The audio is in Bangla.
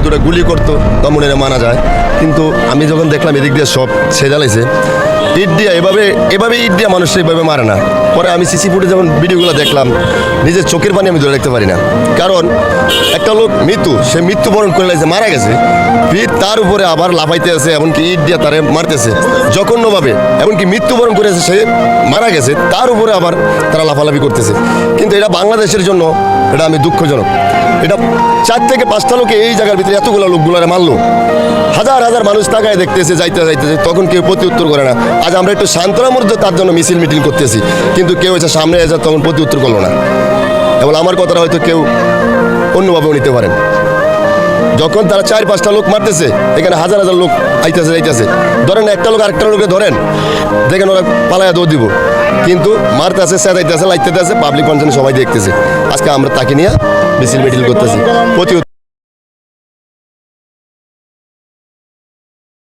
দুটো গুলি করতো দমনের মানা যায়, কিন্তু আমি যখন দেখলাম এদিক দিয়ে সব ছেজালাইছে ইট দিয়া এভাবে ইট দিয়া মানুষ এইভাবে মারে না। পরে আমি সিসি ফুটে যখন ভিডিওগুলো দেখলাম নিজের চোখের পানি আমি ধরে রাখতে পারি না। কারণ একটা লোক সে মৃত্যুবরণ করে লাগছে, মারা গেছে, ফির তার উপরে আবার লাফাইতে আছে, এমনকি ইট দিয়া তারে মারতেছে জঘন্যভাবে, এমনকি মৃত্যুবরণ করেছে, সে মারা গেছে, তার উপরে আবার তারা লাফালাফি করতেছে। কিন্তু এটা বাংলাদেশের জন্য এটা আমি দুঃখজনক। এটা 4 থেকে 5টা লোকে এই জায়গার ভিতরে এতগুলো লোকগুলোরে মারলো, হাজার হাজার মানুষ তাকায় দেখতেছে, যাইতেছে, তখন কেউ প্রতি উত্তর করে না। আজ আমরা একটু সান্ত্বনার মধ্যে তার জন্য মিছিল মিটিং করতেছি, কিন্তু কেউ এসে সামনে এসে তখন প্রতি উত্তর করলো না। এবং আমার কথাটা হয়তো কেউ অন্যভাবেও নিতে পারেন। যখন তারা 4-5টা লোক মারতেছে, এখানে হাজার হাজার লোক আইতেছে যাইতেছে, ধরেন একটা লোক আরেকটা লোকে ধরেন, দেখেন ওরা পালায়া দৌড় দিব, কিন্তু মারতেছে, চেঁচাইতেছে, লাইতেছে, পাবলিক ফাংশনে সবাই দেখতেছে। আজকে আমরা তাকে নিয়ে মিছিল মিটিং করতেছি।